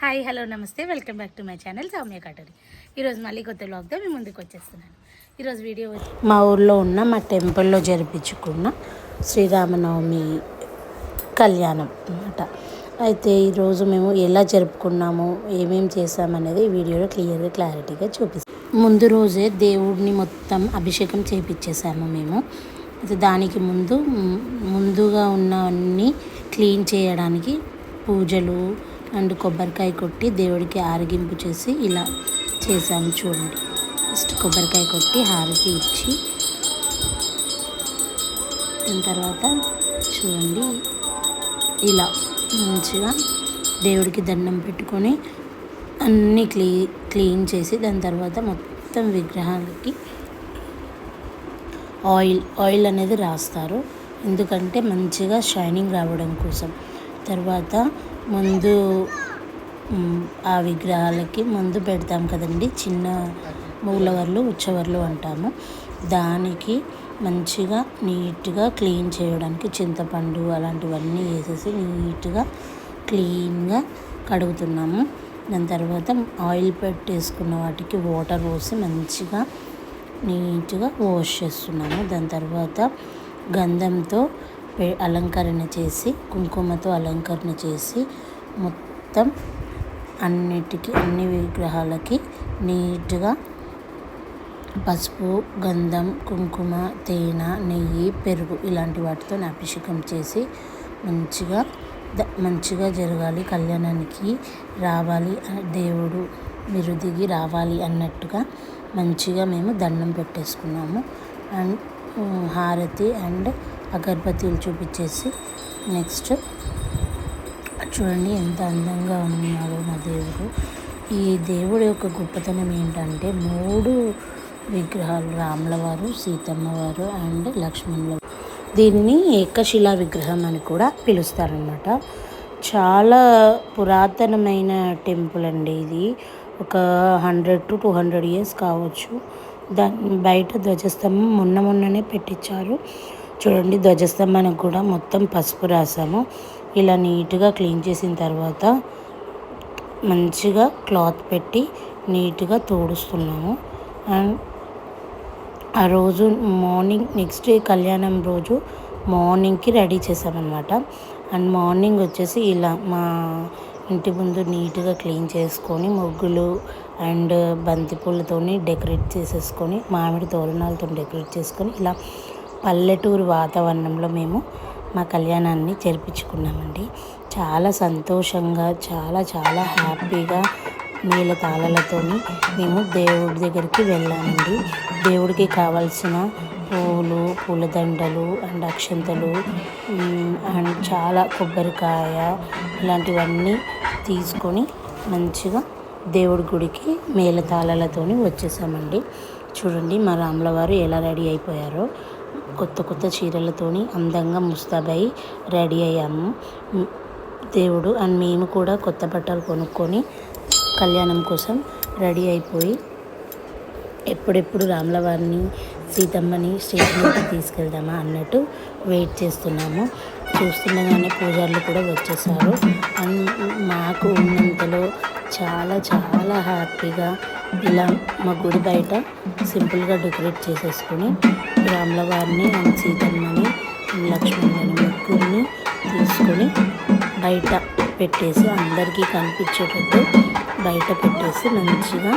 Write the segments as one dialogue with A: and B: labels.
A: Hi hello నమస్తే welcome back to my channel Soumya Katuri. ఈరోజు మళ్ళీ కొత్త వ్లాగ్తో మీ ముందుకు వచ్చేస్తున్నాను. ఈరోజు వీడియో మా ఊర్లో ఉన్న మా టెంపుల్లో జరిపించుకున్న శ్రీరామనవమి కళ్యాణం అన్నమాట. అయితే ఈరోజు మేము ఎలా జరుపుకున్నాము, ఏమేమి చేసామనేది ఈ వీడియోలో క్లారిటీగా చూపిస్తాం. ముందు రోజే దేవుడిని మొత్తం అభిషేకం చేయించేసాము మేము. అయితే దానికి ముందుగా ఉన్నవన్నీ క్లీన్ చేయడానికి పూజలు అండ్ కొబ్బరికాయ కొట్టి దేవుడికి ఆరగింపు చేసి ఇలా చేసాము. చూడండి, ఫస్ట్ కొబ్బరికాయ కొట్టి హారతి ఇచ్చి దాని తర్వాత చూడండి ఇలా మంచిగా దేవుడికి దండం పెట్టుకొని అన్నీ క్లీన్ చేసి దాని తర్వాత మొత్తం విగ్రహాలకి ఆయిల్ అనేది రాస్తారు, ఎందుకంటే మంచిగా షైనింగ్ రావడం కోసం. తర్వాత ముందు ఆ విగ్రహాలకి ముందు పెడతాం కదండి, చిన్న మూలవర్లు ఉచ్చవర్లు అంటాము. దానికి మంచిగా నీట్గా క్లీన్ చేయడానికి చింతపండు అలాంటివన్నీ వేసేసి నీట్గా క్లీన్గా కడుగుతున్నాము. దాని తర్వాత ఆయిల్ పెట్టేసుకున్న వాటికి వాటర్ పోసి మంచిగా నీట్గా వాష్ చేస్తున్నాము. దాని తర్వాత గంధంతో అలంకరణ చేసి కుంకుమతో అలంకరణ చేసి మొత్తం అన్ని విగ్రహాలకి నీట్గా పసుపు, గంధం, కుంకుమ, తేనె, నెయ్యి, పెరుగు ఇలాంటి వాటితో అభిషేకం చేసి మంచిగా జరగాలి, కళ్యాణానికి రావాలి, దేవుడు మీరు దిగి రావాలి అన్నట్టుగా మంచిగా మేము దండం పెట్టేసుకున్నాము. అండ్ హారతి అండ్ అగరబత్తీలు చూపించేసి నెక్స్ట్ చూడండి ఎంత అందంగా ఉన్నారో మా దేవుడు. ఈ దేవుడి యొక్క గొప్పతనం ఏంటంటే 3 విగ్రహాలు, రాముల వారు, సీతమ్మ వారు అండ్ లక్ష్మణుల. దీనిని ఏకశిలా విగ్రహం అని కూడా పిలుస్తారనమాట. చాలా పురాతనమైన టెంపుల్ అండి ఇది. ఒక 100 to 200 years కావచ్చు. దాని బయట ధ్వజస్తంభం మొన్ననే పెట్టించారు. చూడండి, ధ్వజస్తంభానికి కూడా మొత్తం పసుపు రాసాము. ఇలా నీట్గా క్లీన్ చేసిన తర్వాత మంచిగా క్లాత్ పెట్టి నీట్గా తుడుస్తున్నాము. అండ్ ఆ రోజు మార్నింగ్ నెక్స్ట్ డే కళ్యాణం రోజు మార్నింగ్కి రెడీ చేసామన్నమాట. అండ్ మార్నింగ్ వచ్చేసి ఇలా మా ఇంటి ముందు నీట్గా క్లీన్ చేసుకొని ముగ్గులు అండ్ బంతిపూలతో డెకరేట్ చేసేసుకొని మామిడి తోరణాలతో డెకరేట్ చేసుకొని ఇలా పల్లెటూరు వాతావరణంలో మేము మా కళ్యాణాన్ని జరిపించుకున్నామండి. చాలా సంతోషంగా చాలా హ్యాపీగా మేళతాళాలతో మేము దేవుడి దగ్గరికి వెళ్ళామండి. దేవుడికి కావాల్సిన పూలదండలు అండ్ అక్షంతలు అండ్ చాలా కొబ్బరికాయ ఇలాంటివన్నీ తీసుకొని మంచిగా దేవుడి గుడికి మేళతాళాలతో వచ్చేసామండి. చూడండి మా రాముల వారు ఎలా రెడీ అయిపోయారో. కొత్త చీరలతోని అందంగా ముస్తాబై రెడీ అయ్యాము దేవుడు అండ్ మేము కూడా కొత్త బట్టలు కొనుక్కొని కళ్యాణం కోసం రెడీ అయిపోయి ఎప్పుడెప్పుడు రాముల వారిని, సీతమ్మని స్టేజ్ మీదకి తీసుకెళ్దామా అన్నట్టు వెయిట్ చేస్తున్నాము. చూస్తుండగానే పూజారులు కూడా వచ్చేసారు. అండ్ మాకు ఉన్నంతలో చాలా హ్యాపీగా ఇలా మా గుడి బయట సింపుల్గా డెకరేట్ చేసేసుకొని రాముల వారిని అండ్ సీతమ్మని లక్ష్మణుని ముగ్గురిని తీసుకొని బయట పెట్టేసి అందరికీ కనిపించేటట్టు బయట పెట్టేసి మంచిగా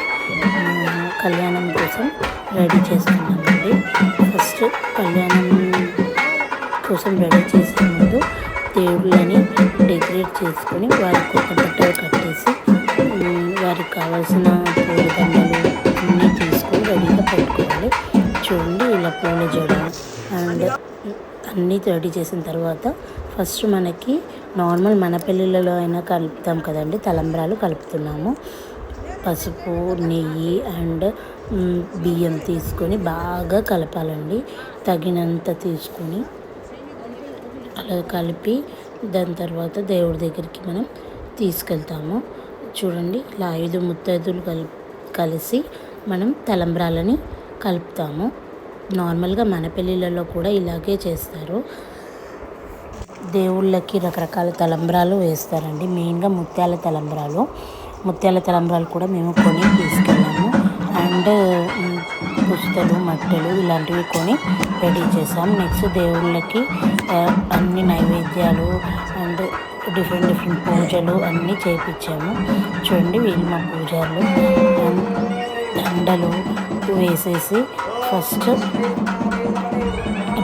A: కళ్యాణం కోసం రెడీ చేసుకున్నామండి. ఫస్ట్ కళ్యాణం కోసం రెడీ చేసే ముందు దేవుళ్ళని డెకరేట్ చేసుకొని వారికి కొత్త బట్టలు కట్టేసి వారికి కావాల్సిన పూలదండలు అన్నీ తీసుకొని రెడీగా పెట్టుకోవాలి. చూడండి ఇలా పూల జడ అండ్ అన్నీ రెడీ చేసిన తర్వాత ఫస్ట్ మనకి నార్మల్ మన పెళ్ళిళ్ళలో అయినా కలుపుతాం కదండి, తలంబ్రాలు కలుపుతున్నాము. పసుపు, నెయ్యి అండ్ బియ్యం తీసుకొని బాగా కలపాలండి. తగినంత తీసుకొని అలా కలిపి దాని తర్వాత దేవుడి దగ్గరికి మనం తీసుకెళ్తాము. చూడండి ఇలా 5 ముత్తైదులు కలిసి మనం తలంబ్రాలని కలుపుతాము. నార్మల్గా మన పెళ్ళిళ్ళలో కూడా ఇలాగే చేస్తారు. దేవుళ్ళకి రకరకాల తలంబ్రాలు వేస్తారండి. మెయిన్గా ముత్యాల తలంబ్రాలు కూడా మేము కొని తీసుకెళ్ళాము. అండ్ పుస్తలు మట్టెలు ఇలాంటివి కొని రెడీ చేసాం. నెక్స్ట్ దేవుళ్ళకి అన్ని నైవేద్యాలు అండ్ డిఫరెంట్ పూజలు అన్నీ చేయించాము. చూడండి వీళ్ళు మా పూజారులు. దండలు వేసేసి ఫస్ట్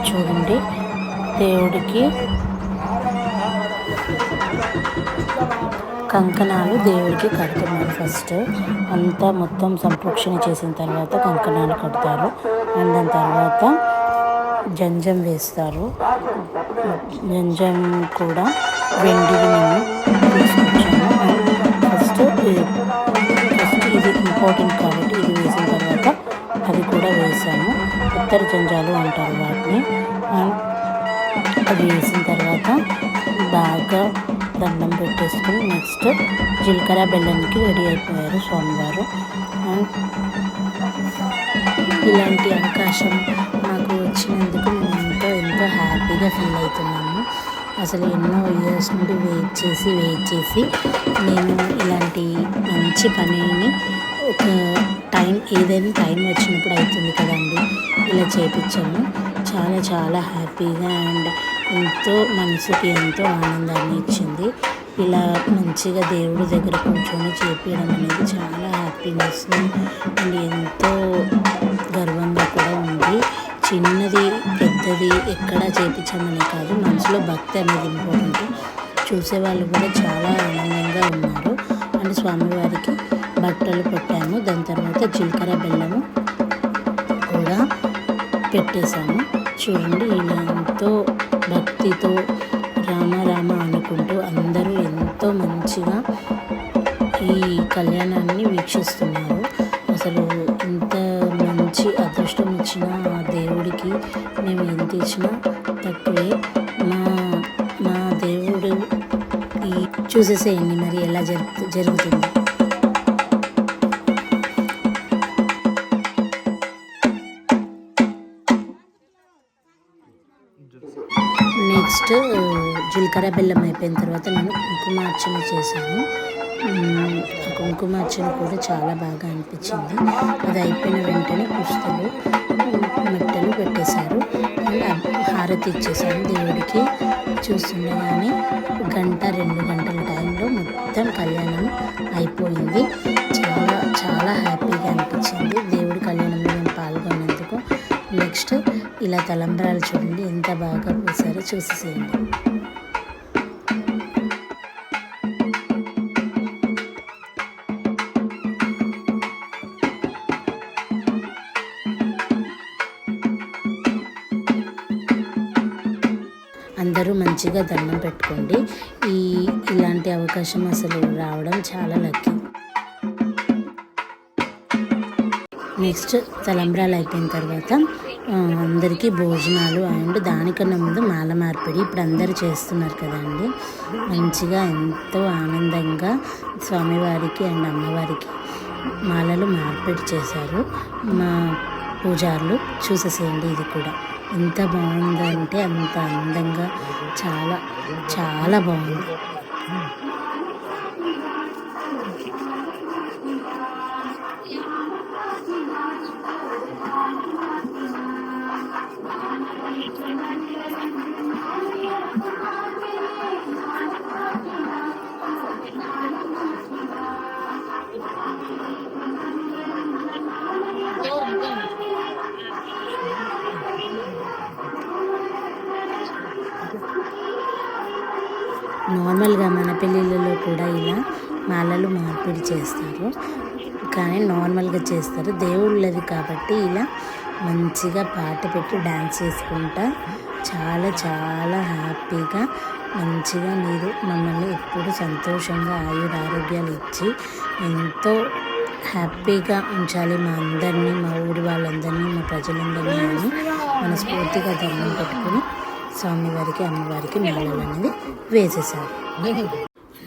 A: చూడండి దేవుడికి కంకణాలు దేవుడికి కడుతున్నారు. ఫస్ట్ అంతా మొత్తం సంప్రోక్షణ చేసిన తర్వాత కంకణాలు కడతారు. అండ్ దాని తర్వాత జంజం వేస్తారు. జంజం కూడా వెండిది మేము తీసుకొచ్చాము. ఫస్ట్ ఇది ఇంపార్టెంట్ కాబట్టి ఇది వేసిన తర్వాత అది కూడా వేసాము. ఉత్తర జంజాలు అంటారు వాటిని. అది వేసిన తర్వాత బాగా దండం పెట్టేసుకుని నెక్స్ట్ జీలకర్ర బెల్లానికి రెడీ అయిపోయారు స్వామివారు. ఇలాంటి అవకాశం మాకు వచ్చినందుకు మేము ఎంతో హ్యాపీగా ఫీల్ అవుతున్నాము. అసలు ఎన్నో ఇయర్స్ నుండి వెయిట్ చేసి నేను ఇలాంటి మంచి పనిని ఒక ఏదైనా టైం వచ్చినప్పుడు అవుతుంది కదండి, ఇలా చేయించాము. చాలా హ్యాపీగా అండ్ మనసుకి ఎంతో ఆనందాన్ని ఇచ్చింది. ఇలా మంచిగా దేవుడి దగ్గర కూర్చొని చేపించడం అనేది చాలా హ్యాపీనెస్ అండ్ ఎంతో గర్వంగా కూడా ఉంది. చిన్నది పెద్దది ఎక్కడా చేయించామని కాదు, మనసులో భక్తి అనేది ఇంపార్టెంట్. చూసేవాళ్ళు కూడా చాలా ఆనందంగా ఉన్నారు. అండ్ స్వామివారికి బట్టలు పెట్టాము. దాని తర్వాత జీలకర్ర బెల్లము కూడా పెట్టేశాము. చూడండి ఇలా ఎంతో భక్తితో రామ అనుకుంటూ అందరూ ఎంతో మంచిగా ఈ కళ్యాణాన్ని వీక్షిస్తున్నారు. అసలు ఇంత మంచి అదృష్టం ఇచ్చిన ఆ దేవుడికి మేము ఎంత ఇచ్చినా తక్కువే. మా దేవుడు చూసేసేయండి మరి ఎలా జరుగుతుంది. నెక్స్ట్ జీలకర్ర బెల్లం అయిపోయిన తర్వాత నేను కుంకుమార్చన చేశాను. ఆ కుంకుమార్చన కూడా చాలా బాగా అనిపించింది. అది అయిపోయిన వెంటనే పుస్తలు మెట్టలు పెట్టేశారు. అండ్ హారతి ఇచ్చేసాను దేవుడికి. చూస్తుండగానే 1-2 గంటల టైంలో మొత్తం కళ్యాణం అయిపోయింది. చాలా హ్యాపీగా అనిపించింది దేవుడి కళ్యాణంలో నేను పాల్గొన్నందుకు. నెక్స్ట్ ఇలా తలంబ్రాలు చూడండి ఎంత బాగా పూసారో చూసేసేయండి. అందరూ మంచిగా దండం పెట్టుకోండి. ఇలాంటి అవకాశం అసలు రావడం చాలా లక్కీ. నెక్స్ట్ తలంబ్రాలు అయిపోయిన తర్వాత అందరికీ భోజనాలు అండ్ దానికన్నా ముందు మాల మార్పిడి ఇప్పుడు అందరూ చేస్తున్నారు కదండి. మంచిగా ఎంతో ఆనందంగా స్వామివారికి అండ్ అమ్మవారికి మాలలు మార్పిడి చేశారు మా పూజారులు. చూసేసేయండి ఇది కూడా ఎంత బాగుందంటే అంత అందంగా చాలా బాగుంది. నార్మల్గా మన పెళ్ళిళ్ళలో కూడా ఇలా మాలలు మార్పిడి చేస్తారు, కానీ నార్మల్గా చేస్తారు. దేవుళ్ళది కాబట్టి ఇలా మంచిగా పాట పెట్టి డ్యాన్స్ చేసుకుంటా చాలా హ్యాపీగా మంచిగా మీరు మమ్మల్ని ఎప్పుడు సంతోషంగా ఆరోగ్యాలు ఇచ్చి ఎంతో హ్యాపీగా ఉంచాలి మా అందరినీ, మా ఊరి వాళ్ళందరినీ, మా ప్రజలందరినీ అని మనస్ఫూర్తిగా దండం పెట్టుకుని స్వామివారికి అమ్మవారికి మాలలు అనేది వేసేసారు.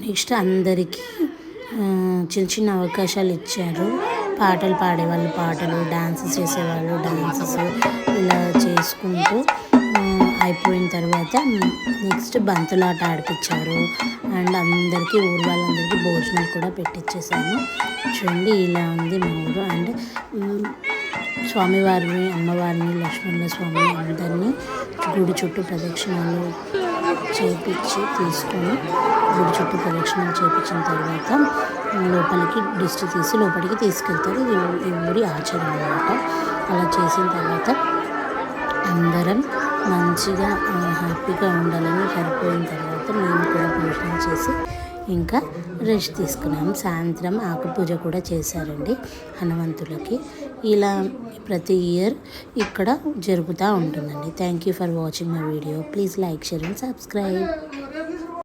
A: నెక్స్ట్ అందరికీ చిన్న అవకాశాలు ఇచ్చారు. పాటలు పాడేవాళ్ళు పాటలు, డాన్సెస్ చేసేవాళ్ళు డాన్సెస్, ఇలా చేసుకుంటూ అయిపోయిన తర్వాత నెక్స్ట్ బంతులాట ఆడిపించారు. అండ్ అందరికీ ఊరు వాళ్ళందరికీ భోజనాలు కూడా పెట్టించేసాను. చూడండి ఇలా ఉంది మా ఊరు. అండ్ స్వామివారిని, అమ్మవారిని, లక్ష్మణ స్వామి అందరినీ గుడి చుట్టూ ప్రదక్షిణాలు చేపించి తీసుకొని గుడి చుట్టూ ప్రదక్షిణాలు చేపించిన తర్వాత లోపలికి దిష్టి తీసి లోపలికి తీసుకెళ్తారు. ఇది ఈ ఊరి ఆచారం అన్నమాట. అలా చేసిన తర్వాత అందరం మంచిగా హ్యాపీగా ఉండాలని సరిపోయిన తర్వాత మేము కూడా భోజనం చేసి ఇంకా రెస్ట్ తీసుకున్నాము. సాయంత్రం ఆకుపూజ కూడా చేశారండి హనుమంతులకి. ఇలా ప్రతి ఇయర్ ఇక్కడ జరుగుతూ ఉంటుందండి. Thank you for watching my video. Please like, share and subscribe.